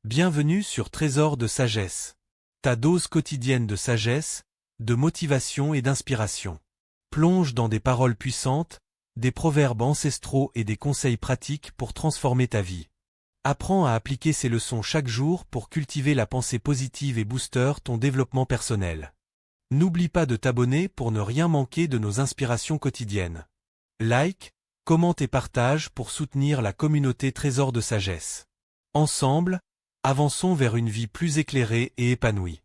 Bienvenue sur Trésor de sagesse. Ta dose quotidienne de sagesse, de motivation et d'inspiration. Plonge dans des paroles puissantes, des proverbes ancestraux et des conseils pratiques pour transformer ta vie. Apprends à appliquer ces leçons chaque jour pour cultiver la pensée positive et booster ton développement personnel. N'oublie pas de t'abonner pour ne rien manquer de nos inspirations quotidiennes. Like, commente et partage pour soutenir la communauté Trésor de sagesse. Ensemble, avançons vers une vie plus éclairée et épanouie.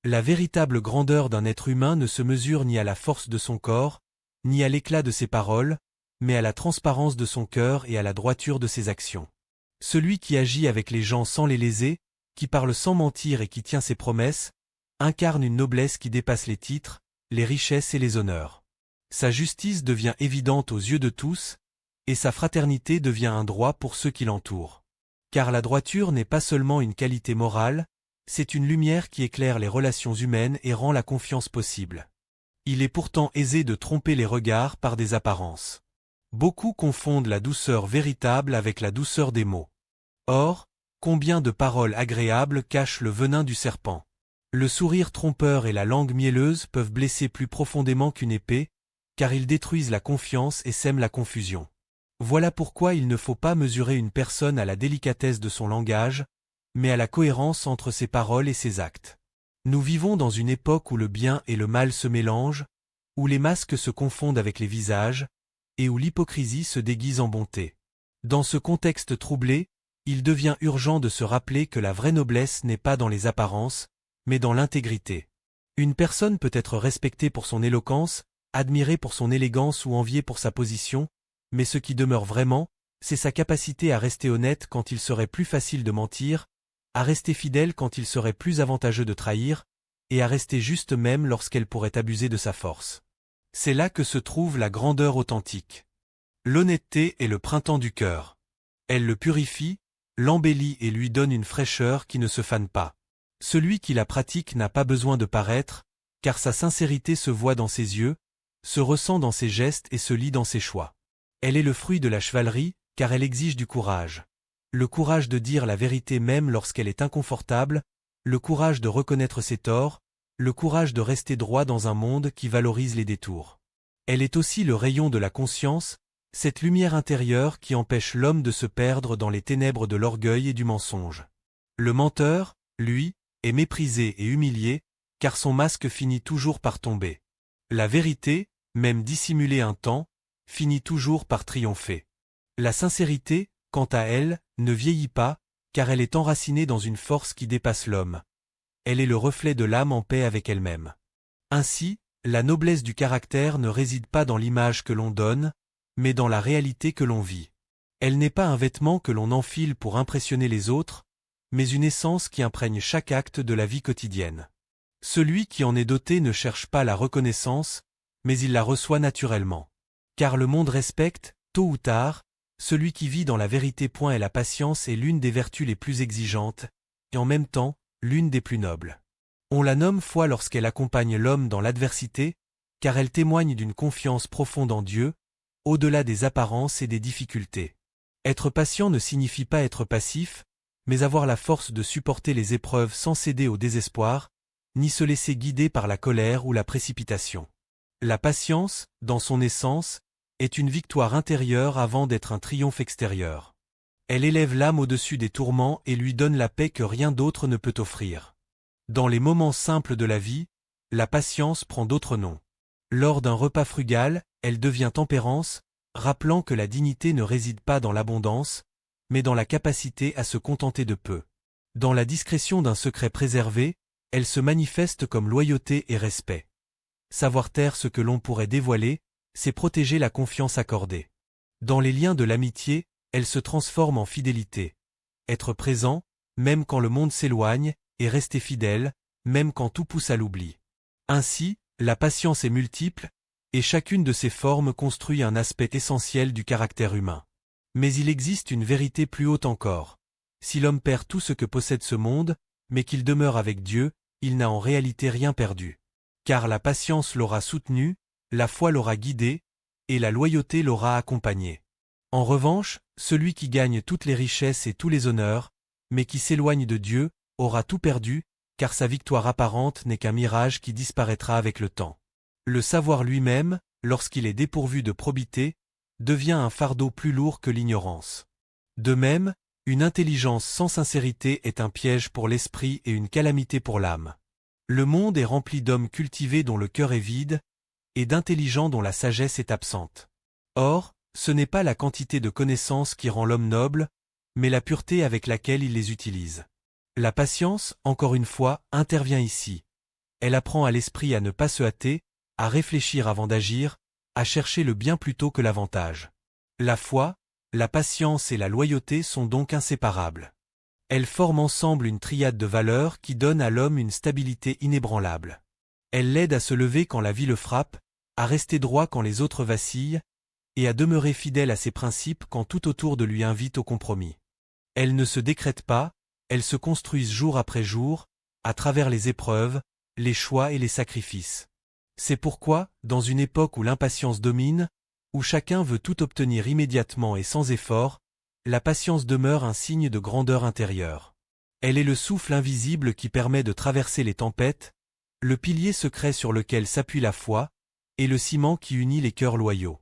La véritable grandeur d'un être humain ne se mesure ni à la force de son corps, ni à l'éclat de ses paroles, mais à la transparence de son cœur et à la droiture de ses actions. Celui qui agit avec les gens sans les léser, qui parle sans mentir et qui tient ses promesses, incarne une noblesse qui dépasse les titres, les richesses et les honneurs. Sa justice devient évidente aux yeux de tous, et sa fraternité devient un droit pour ceux qui l'entourent. Car la droiture n'est pas seulement une qualité morale, c'est une lumière qui éclaire les relations humaines et rend la confiance possible. Il est pourtant aisé de tromper les regards par des apparences. Beaucoup confondent la douceur véritable avec la douceur des mots. Or, combien de paroles agréables cachent le venin du serpent? Le sourire trompeur et la langue mielleuse peuvent blesser plus profondément qu'une épée, car ils détruisent la confiance et sèment la confusion. Voilà pourquoi il ne faut pas mesurer une personne à la délicatesse de son langage, mais à la cohérence entre ses paroles et ses actes. Nous vivons dans une époque où le bien et le mal se mélangent, où les masques se confondent avec les visages, et où l'hypocrisie se déguise en bonté. Dans ce contexte troublé, il devient urgent de se rappeler que la vraie noblesse n'est pas dans les apparences, mais dans l'intégrité. Une personne peut être respectée pour son éloquence, admirée pour son élégance ou enviée pour sa position, mais ce qui demeure vraiment, c'est sa capacité à rester honnête quand il serait plus facile de mentir, à rester fidèle quand il serait plus avantageux de trahir, et à rester juste même lorsqu'elle pourrait abuser de sa force. C'est là que se trouve la grandeur authentique. L'honnêteté est le printemps du cœur. Elle le purifie, l'embellit et lui donne une fraîcheur qui ne se fane pas. Celui qui la pratique n'a pas besoin de paraître, car sa sincérité se voit dans ses yeux, se ressent dans ses gestes et se lit dans ses choix. Elle est le fruit de la chevalerie, car elle exige du courage. Le courage de dire la vérité même lorsqu'elle est inconfortable, le courage de reconnaître ses torts, le courage de rester droit dans un monde qui valorise les détours. Elle est aussi le rayon de la conscience, cette lumière intérieure qui empêche l'homme de se perdre dans les ténèbres de l'orgueil et du mensonge. Le menteur, lui, est méprisé et humilié, car son masque finit toujours par tomber. La vérité, même dissimulée un temps, finit toujours par triompher. La sincérité, quant à elle, ne vieillit pas, car elle est enracinée dans une force qui dépasse l'homme. Elle est le reflet de l'âme en paix avec elle-même. Ainsi, la noblesse du caractère ne réside pas dans l'image que l'on donne, mais dans la réalité que l'on vit. Elle n'est pas un vêtement que l'on enfile pour impressionner les autres, mais une essence qui imprègne chaque acte de la vie quotidienne. Celui qui en est doté ne cherche pas la reconnaissance, mais il la reçoit naturellement. Car le monde respecte, tôt ou tard, celui qui vit dans la vérité. Et la patience est l'une des vertus les plus exigeantes, et en même temps, l'une des plus nobles. On la nomme foi lorsqu'elle accompagne l'homme dans l'adversité, car elle témoigne d'une confiance profonde en Dieu, au-delà des apparences et des difficultés. Être patient ne signifie pas être passif, mais avoir la force de supporter les épreuves sans céder au désespoir, ni se laisser guider par la colère ou la précipitation. La patience, dans son essence, est une victoire intérieure avant d'être un triomphe extérieur. Elle élève l'âme au-dessus des tourments et lui donne la paix que rien d'autre ne peut offrir. Dans les moments simples de la vie, la patience prend d'autres noms. Lors d'un repas frugal, elle devient tempérance, rappelant que la dignité ne réside pas dans l'abondance, mais dans la capacité à se contenter de peu. Dans la discrétion d'un secret préservé, elle se manifeste comme loyauté et respect. Savoir taire ce que l'on pourrait dévoiler, c'est protéger la confiance accordée. Dans les liens de l'amitié, elle se transforme en fidélité. Être présent, même quand le monde s'éloigne, et rester fidèle, même quand tout pousse à l'oubli. Ainsi, la patience est multiple, et chacune de ses formes construit un aspect essentiel du caractère humain. Mais il existe une vérité plus haute encore. Si l'homme perd tout ce que possède ce monde, mais qu'il demeure avec Dieu, il n'a en réalité rien perdu. Car la patience l'aura soutenu, la foi l'aura guidé, et la loyauté l'aura accompagné. En revanche, celui qui gagne toutes les richesses et tous les honneurs, mais qui s'éloigne de Dieu, aura tout perdu, car sa victoire apparente n'est qu'un mirage qui disparaîtra avec le temps. Le savoir lui-même, lorsqu'il est dépourvu de probité, devient un fardeau plus lourd que l'ignorance. De même, une intelligence sans sincérité est un piège pour l'esprit et une calamité pour l'âme. Le monde est rempli d'hommes cultivés dont le cœur est vide, et d'intelligents dont la sagesse est absente. Or, ce n'est pas la quantité de connaissances qui rend l'homme noble, mais la pureté avec laquelle il les utilise. La patience, encore une fois, intervient ici. Elle apprend à l'esprit à ne pas se hâter, à réfléchir avant d'agir, à chercher le bien plutôt que l'avantage. La foi, la patience et la loyauté sont donc inséparables. Elles forment ensemble une triade de valeurs qui donne à l'homme une stabilité inébranlable. Elles l'aident à se lever quand la vie le frappe, à rester droit quand les autres vacillent, et à demeurer fidèle à ses principes quand tout autour de lui invite au compromis. Elles ne se décrètent pas, elles se construisent jour après jour, à travers les épreuves, les choix et les sacrifices. C'est pourquoi, dans une époque où l'impatience domine, où chacun veut tout obtenir immédiatement et sans effort, la patience demeure un signe de grandeur intérieure. Elle est le souffle invisible qui permet de traverser les tempêtes, le pilier secret sur lequel s'appuie la foi, et le ciment qui unit les cœurs loyaux.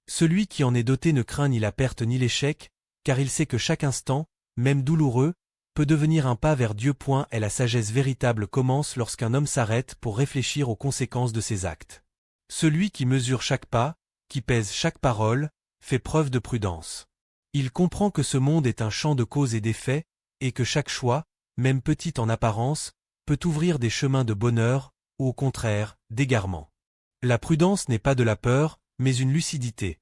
Celui qui en est doté ne craint ni la perte ni l'échec, car il sait que chaque instant, même douloureux, peut devenir un pas vers Dieu. Et la sagesse véritable commence lorsqu'un homme s'arrête pour réfléchir aux conséquences de ses actes. Celui qui mesure chaque pas, qui pèse chaque parole, fait preuve de prudence. Il comprend que ce monde est un champ de causes et d'effets, et que chaque choix, même petit en apparence, peut ouvrir des chemins de bonheur, ou au contraire, d'égarement. La prudence n'est pas de la peur, mais une lucidité.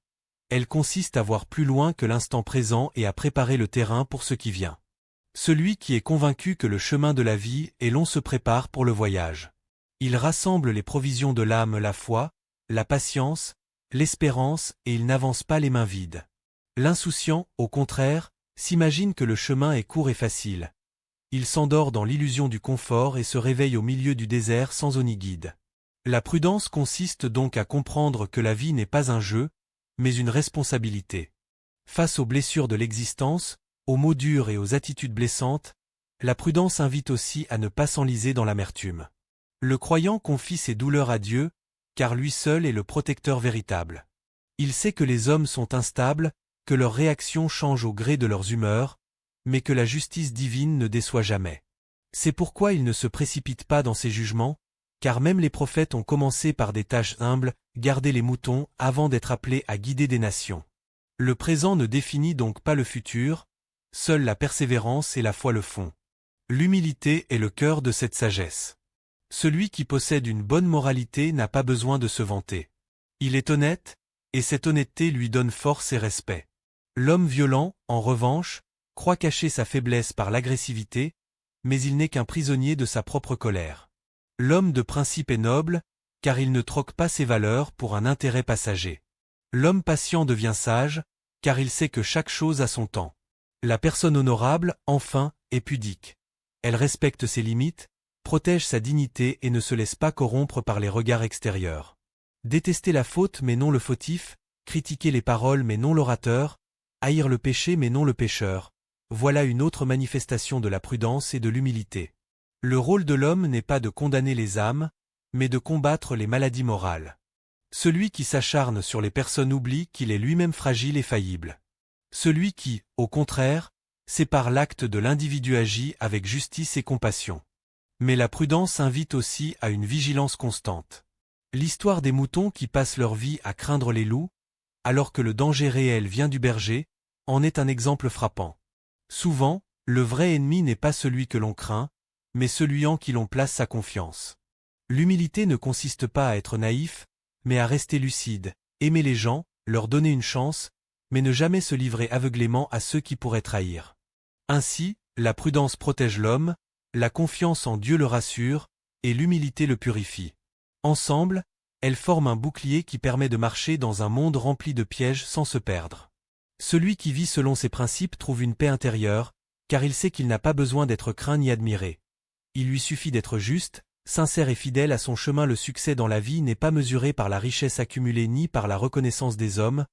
Elle consiste à voir plus loin que l'instant présent et à préparer le terrain pour ce qui vient. Celui qui est convaincu que le chemin de la vie est long se prépare pour le voyage. Il rassemble les provisions de l'âme, la foi, la patience, l'espérance, et il n'avance pas les mains vides. L'insouciant, au contraire, s'imagine que le chemin est court et facile. Il s'endort dans l'illusion du confort et se réveille au milieu du désert sans eau ni guide. La prudence consiste donc à comprendre que la vie n'est pas un jeu, mais une responsabilité. Face aux blessures de l'existence, aux mots durs et aux attitudes blessantes, la prudence invite aussi à ne pas s'enliser dans l'amertume. Le croyant confie ses douleurs à Dieu, car lui seul est le protecteur véritable. Il sait que les hommes sont instables, que leurs réactions changent au gré de leurs humeurs, mais que la justice divine ne déçoit jamais. C'est pourquoi il ne se précipite pas dans ses jugements, car même les prophètes ont commencé par des tâches humbles, garder les moutons avant d'être appelés à guider des nations. Le présent ne définit donc pas le futur, seule la persévérance et la foi le font. L'humilité est le cœur de cette sagesse. Celui qui possède une bonne moralité n'a pas besoin de se vanter. Il est honnête, et cette honnêteté lui donne force et respect. L'homme violent, en revanche, croit cacher sa faiblesse par l'agressivité, mais il n'est qu'un prisonnier de sa propre colère. L'homme de principe est noble, car il ne troque pas ses valeurs pour un intérêt passager. L'homme patient devient sage, car il sait que chaque chose a son temps. La personne honorable, enfin, est pudique. Elle respecte ses limites, protège sa dignité et ne se laisse pas corrompre par les regards extérieurs. Détester la faute mais non le fautif, critiquer les paroles mais non l'orateur, haïr le péché mais non le pécheur, voilà une autre manifestation de la prudence et de l'humilité. Le rôle de l'homme n'est pas de condamner les âmes, mais de combattre les maladies morales. Celui qui s'acharne sur les personnes oublie qu'il est lui-même fragile et faillible. Celui qui, au contraire, sépare l'acte de l'individu agit avec justice et compassion. Mais la prudence invite aussi à une vigilance constante. L'histoire des moutons qui passent leur vie à craindre les loups, alors que le danger réel vient du berger, en est un exemple frappant. Souvent, le vrai ennemi n'est pas celui que l'on craint, mais celui en qui l'on place sa confiance. L'humilité ne consiste pas à être naïf, mais à rester lucide, aimer les gens, leur donner une chance, mais ne jamais se livrer aveuglément à ceux qui pourraient trahir. Ainsi, la prudence protège l'homme, la confiance en Dieu le rassure, et l'humilité le purifie. Ensemble, elles forment un bouclier qui permet de marcher dans un monde rempli de pièges sans se perdre. Celui qui vit selon ses principes trouve une paix intérieure, car il sait qu'il n'a pas besoin d'être craint ni admiré. Il lui suffit d'être juste, sincère et fidèle à son chemin. Le succès dans la vie n'est pas mesuré par la richesse accumulée ni par la reconnaissance des hommes,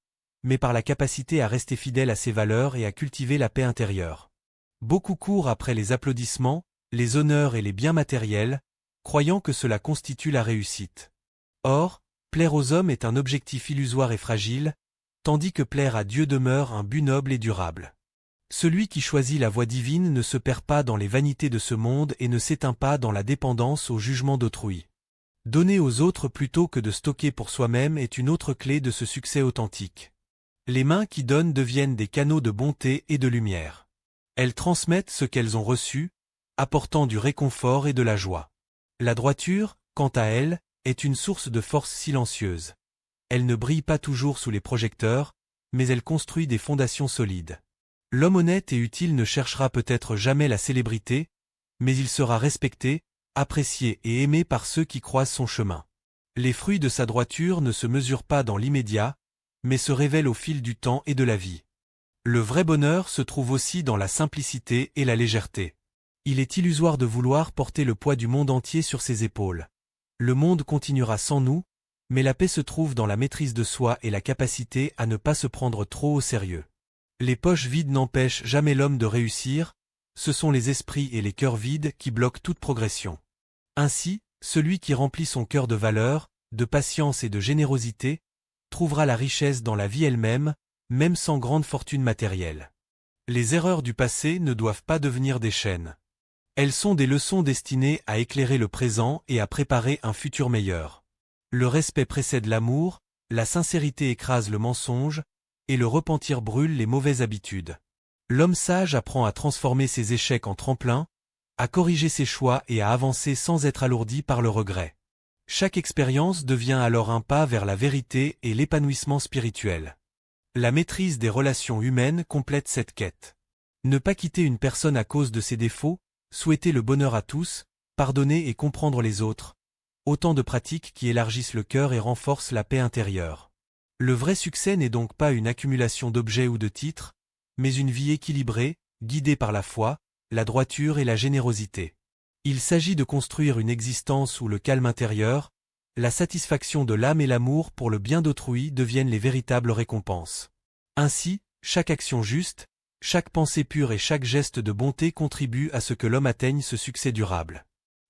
mais par la capacité à rester fidèle à ses valeurs et à cultiver la paix intérieure. Beaucoup courent après les applaudissements, les honneurs et les biens matériels, croyant que cela constitue la réussite. Or, plaire aux hommes est un objectif illusoire et fragile, tandis que plaire à Dieu demeure un but noble et durable. Celui qui choisit la voie divine ne se perd pas dans les vanités de ce monde et ne s'éteint pas dans la dépendance au jugement d'autrui. Donner aux autres plutôt que de stocker pour soi-même est une autre clé de ce succès authentique. Les mains qui donnent deviennent des canaux de bonté et de lumière. Elles transmettent ce qu'elles ont reçu, apportant du réconfort et de la joie. La droiture, quant à elle, est une source de force silencieuse. Elle ne brille pas toujours sous les projecteurs, mais elle construit des fondations solides. L'homme honnête et utile ne cherchera peut-être jamais la célébrité, mais il sera respecté, apprécié et aimé par ceux qui croisent son chemin. Les fruits de sa droiture ne se mesurent pas dans l'immédiat, mais se révèlent au fil du temps et de la vie. Le vrai bonheur se trouve aussi dans la simplicité et la légèreté. Il est illusoire de vouloir porter le poids du monde entier sur ses épaules. Le monde continuera sans nous, mais la paix se trouve dans la maîtrise de soi et la capacité à ne pas se prendre trop au sérieux. Les poches vides n'empêchent jamais l'homme de réussir, ce sont les esprits et les cœurs vides qui bloquent toute progression. Ainsi, celui qui remplit son cœur de valeur, de patience et de générosité, trouvera la richesse dans la vie elle-même, même sans grande fortune matérielle. Les erreurs du passé ne doivent pas devenir des chaînes. Elles sont des leçons destinées à éclairer le présent et à préparer un futur meilleur. Le respect précède l'amour, la sincérité écrase le mensonge, et le repentir brûle les mauvaises habitudes. L'homme sage apprend à transformer ses échecs en tremplin, à corriger ses choix et à avancer sans être alourdi par le regret. Chaque expérience devient alors un pas vers la vérité et l'épanouissement spirituel. La maîtrise des relations humaines complète cette quête. Ne pas quitter une personne à cause de ses défauts, souhaiter le bonheur à tous, pardonner et comprendre les autres, autant de pratiques qui élargissent le cœur et renforcent la paix intérieure. Le vrai succès n'est donc pas une accumulation d'objets ou de titres, mais une vie équilibrée, guidée par la foi, la droiture et la générosité. Il s'agit de construire une existence où le calme intérieur, la satisfaction de l'âme et l'amour pour le bien d'autrui deviennent les véritables récompenses. Ainsi, chaque action juste, chaque pensée pure et chaque geste de bonté contribuent à ce que l'homme atteigne ce succès durable.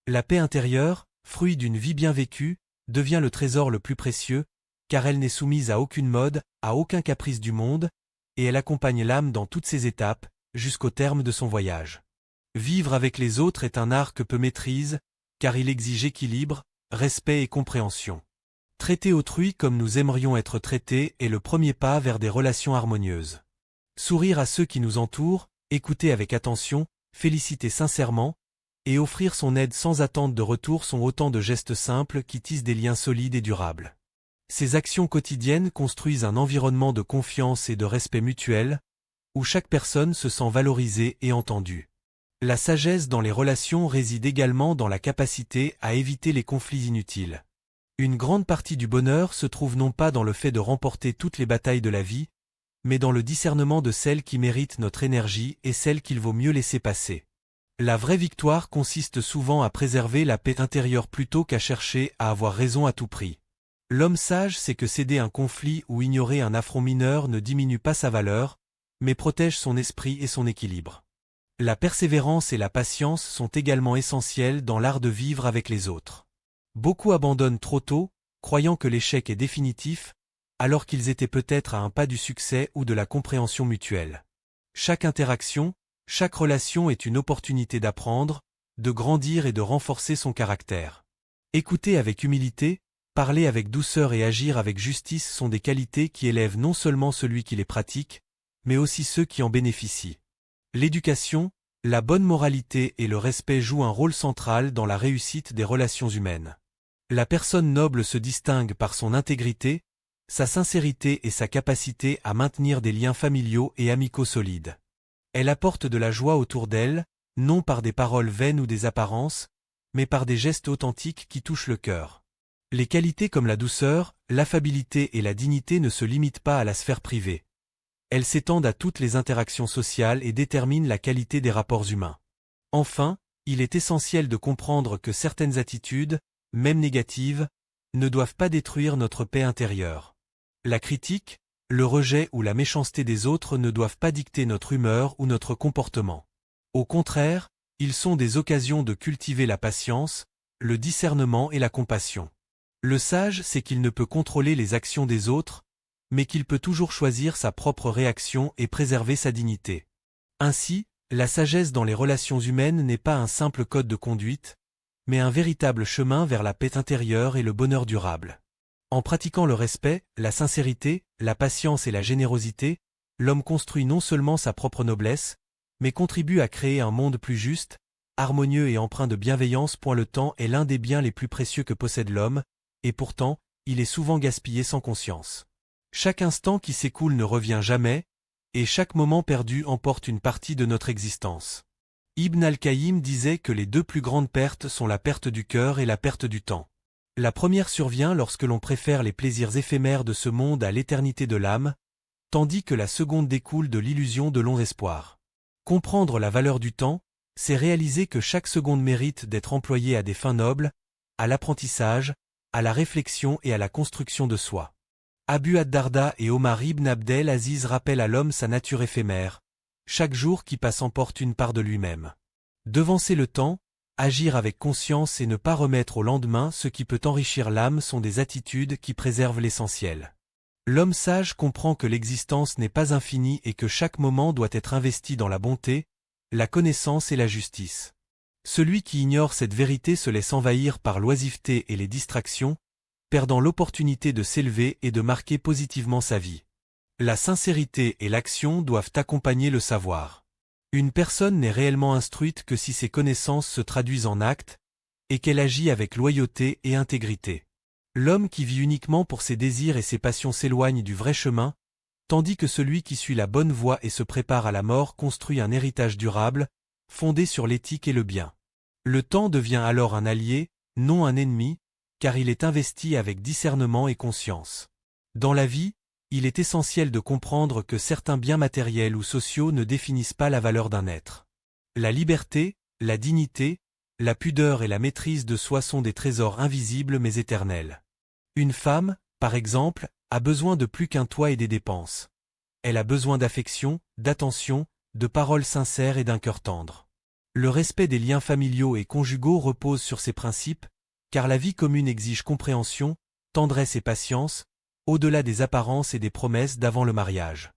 La paix intérieure, fruit d'une vie bien vécue, devient le trésor le plus précieux, car elle n'est soumise à aucune mode, à aucun caprice du monde, et elle accompagne l'âme dans toutes ses étapes, jusqu'au terme de son voyage. Vivre avec les autres est un art que peu maîtrise, car il exige équilibre, respect et compréhension. Traiter autrui comme nous aimerions être traités est le premier pas vers des relations harmonieuses. Sourire à ceux qui nous entourent, écouter avec attention, féliciter sincèrement, et offrir son aide sans attente de retour sont autant de gestes simples qui tissent des liens solides et durables. Ces actions quotidiennes construisent un environnement de confiance et de respect mutuel, où chaque personne se sent valorisée et entendue. La sagesse dans les relations réside également dans la capacité à éviter les conflits inutiles. Une grande partie du bonheur se trouve non pas dans le fait de remporter toutes les batailles de la vie, mais dans le discernement de celles qui méritent notre énergie et celles qu'il vaut mieux laisser passer. La vraie victoire consiste souvent à préserver la paix intérieure plutôt qu'à chercher à avoir raison à tout prix. L'homme sage sait que céder un conflit ou ignorer un affront mineur ne diminue pas sa valeur, mais protège son esprit et son équilibre. La persévérance et la patience sont également essentielles dans l'art de vivre avec les autres. Beaucoup abandonnent trop tôt, croyant que l'échec est définitif, alors qu'ils étaient peut-être à un pas du succès ou de la compréhension mutuelle. Chaque interaction, chaque relation est une opportunité d'apprendre, de grandir et de renforcer son caractère. Écouter avec humilité, parler avec douceur et agir avec justice sont des qualités qui élèvent non seulement celui qui les pratique, mais aussi ceux qui en bénéficient. L'éducation, la bonne moralité et le respect jouent un rôle central dans la réussite des relations humaines. La personne noble se distingue par son intégrité, sa sincérité et sa capacité à maintenir des liens familiaux et amicaux solides. Elle apporte de la joie autour d'elle, non par des paroles vaines ou des apparences, mais par des gestes authentiques qui touchent le cœur. Les qualités comme la douceur, l'affabilité et la dignité ne se limitent pas à la sphère privée. Elles s'étendent à toutes les interactions sociales et déterminent la qualité des rapports humains. Enfin, il est essentiel de comprendre que certaines attitudes, même négatives, ne doivent pas détruire notre paix intérieure. La critique, le rejet ou la méchanceté des autres ne doivent pas dicter notre humeur ou notre comportement. Au contraire, ils sont des occasions de cultiver la patience, le discernement et la compassion. Le sage sait qu'il ne peut contrôler les actions des autres, mais qu'il peut toujours choisir sa propre réaction et préserver sa dignité. Ainsi, la sagesse dans les relations humaines n'est pas un simple code de conduite, mais un véritable chemin vers la paix intérieure et le bonheur durable. En pratiquant le respect, la sincérité, la patience et la générosité, l'homme construit non seulement sa propre noblesse, mais contribue à créer un monde plus juste, harmonieux et empreint de bienveillance. Le temps est l'un des biens les plus précieux que possède l'homme, et pourtant, il est souvent gaspillé sans conscience. Chaque instant qui s'écoule ne revient jamais, et chaque moment perdu emporte une partie de notre existence. Ibn al-Qayyim disait que les deux plus grandes pertes sont la perte du cœur et la perte du temps. La première survient lorsque l'on préfère les plaisirs éphémères de ce monde à l'éternité de l'âme, tandis que la seconde découle de l'illusion de longs espoirs. Comprendre la valeur du temps, c'est réaliser que chaque seconde mérite d'être employée à des fins nobles, à l'apprentissage, à la réflexion et à la construction de soi. Abu ad-Darda et Omar ibn Abdel Aziz rappellent à l'homme sa nature éphémère. Chaque jour qui passe emporte une part de lui-même. Devancer le temps, agir avec conscience et ne pas remettre au lendemain ce qui peut enrichir l'âme sont des attitudes qui préservent l'essentiel. L'homme sage comprend que l'existence n'est pas infinie et que chaque moment doit être investi dans la bonté, la connaissance et la justice. Celui qui ignore cette vérité se laisse envahir par l'oisiveté et les distractions, perdant l'opportunité de s'élever et de marquer positivement sa vie. La sincérité et l'action doivent accompagner le savoir. Une personne n'est réellement instruite que si ses connaissances se traduisent en actes, et qu'elle agit avec loyauté et intégrité. L'homme qui vit uniquement pour ses désirs et ses passions s'éloigne du vrai chemin, tandis que celui qui suit la bonne voie et se prépare à la mort construit un héritage durable, fondé sur l'éthique et le bien. Le temps devient alors un allié, non un ennemi, car il est investi avec discernement et conscience. Dans la vie, il est essentiel de comprendre que certains biens matériels ou sociaux ne définissent pas la valeur d'un être. La liberté, la dignité, la pudeur et la maîtrise de soi sont des trésors invisibles mais éternels. Une femme, par exemple, a besoin de plus qu'un toit et des dépenses. Elle a besoin d'affection, d'attention, de paroles sincères et d'un cœur tendre. Le respect des liens familiaux et conjugaux repose sur ces principes, car la vie commune exige compréhension, tendresse et patience, au-delà des apparences et des promesses d'avant le mariage.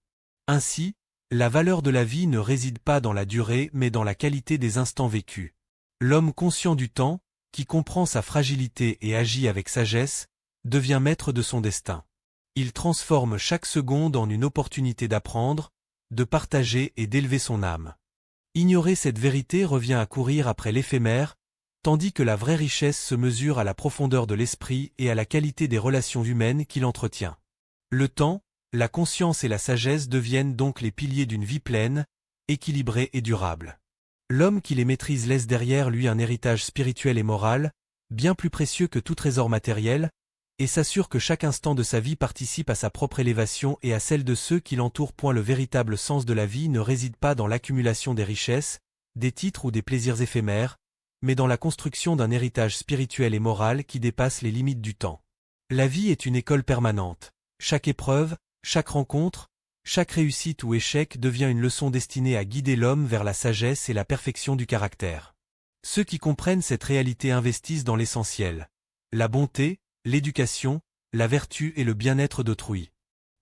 Ainsi, la valeur de la vie ne réside pas dans la durée mais dans la qualité des instants vécus. L'homme conscient du temps, qui comprend sa fragilité et agit avec sagesse, devient maître de son destin. Il transforme chaque seconde en une opportunité d'apprendre, de partager et d'élever son âme. Ignorer cette vérité revient à courir après l'éphémère, tandis que la vraie richesse se mesure à la profondeur de l'esprit et à la qualité des relations humaines qu'il entretient. Le temps, la conscience et la sagesse deviennent donc les piliers d'une vie pleine, équilibrée et durable. L'homme qui les maîtrise laisse derrière lui un héritage spirituel et moral, bien plus précieux que tout trésor matériel, et s'assure que chaque instant de sa vie participe à sa propre élévation et à celle de ceux qui l'entourent. Le véritable sens de la vie ne réside pas dans l'accumulation des richesses, des titres ou des plaisirs éphémères, mais dans la construction d'un héritage spirituel et moral qui dépasse les limites du temps. La vie est une école permanente. Chaque épreuve, chaque rencontre, chaque réussite ou échec devient une leçon destinée à guider l'homme vers la sagesse et la perfection du caractère. Ceux qui comprennent cette réalité investissent dans l'essentiel: la bonté, l'éducation, la vertu et le bien-être d'autrui.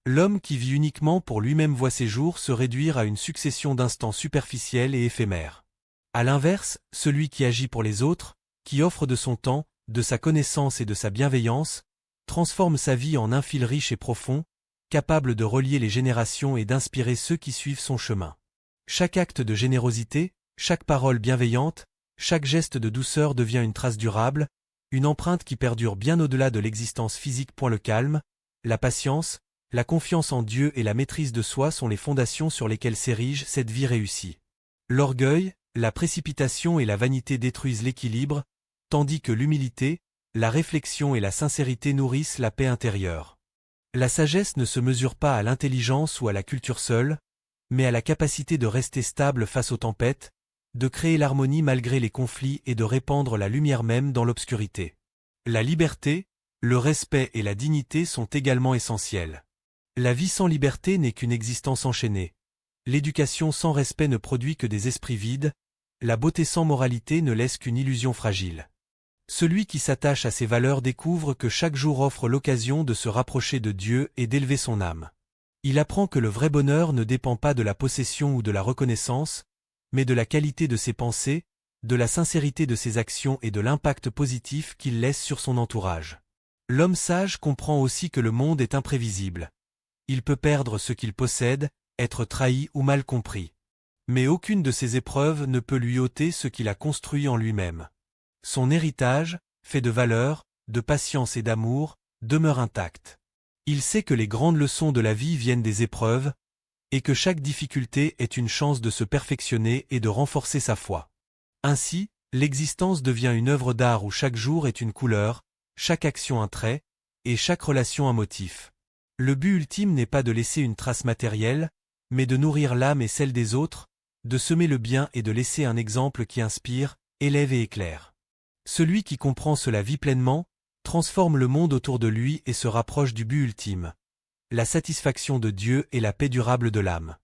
L'homme qui vit uniquement pour lui-même voit ses jours se réduire à une succession d'instants superficiels et éphémères. À l'inverse, celui qui agit pour les autres, qui offre de son temps, de sa connaissance et de sa bienveillance, transforme sa vie en un fil riche et profond, capable de relier les générations et d'inspirer ceux qui suivent son chemin. Chaque acte de générosité, chaque parole bienveillante, chaque geste de douceur devient une trace durable, une empreinte qui perdure bien au-delà de l'existence physique. Le calme, la patience, la confiance en Dieu et la maîtrise de soi sont les fondations sur lesquelles s'érige cette vie réussie. L'orgueil, la précipitation et la vanité détruisent l'équilibre, tandis que l'humilité, la réflexion et la sincérité nourrissent la paix intérieure. La sagesse ne se mesure pas à l'intelligence ou à la culture seule, mais à la capacité de rester stable face aux tempêtes, de créer l'harmonie malgré les conflits et de répandre la lumière même dans l'obscurité. La liberté, le respect et la dignité sont également essentiels. La vie sans liberté n'est qu'une existence enchaînée. L'éducation sans respect ne produit que des esprits vides, la beauté sans moralité ne laisse qu'une illusion fragile. Celui qui s'attache à ces valeurs découvre que chaque jour offre l'occasion de se rapprocher de Dieu et d'élever son âme. Il apprend que le vrai bonheur ne dépend pas de la possession ou de la reconnaissance, mais de la qualité de ses pensées, de la sincérité de ses actions et de l'impact positif qu'il laisse sur son entourage. L'homme sage comprend aussi que le monde est imprévisible. Il peut perdre ce qu'il possède, être trahi ou mal compris. Mais aucune de ces épreuves ne peut lui ôter ce qu'il a construit en lui-même. Son héritage, fait de valeurs, de patience et d'amour, demeure intact. Il sait que les grandes leçons de la vie viennent des épreuves, et que chaque difficulté est une chance de se perfectionner et de renforcer sa foi. Ainsi, l'existence devient une œuvre d'art où chaque jour est une couleur, chaque action un trait, et chaque relation un motif. Le but ultime n'est pas de laisser une trace matérielle, mais de nourrir l'âme et celle des autres, de semer le bien et de laisser un exemple qui inspire, élève et éclaire. Celui qui comprend cela vit pleinement, transforme le monde autour de lui et se rapproche du but ultime, la satisfaction de Dieu et la paix durable de l'âme.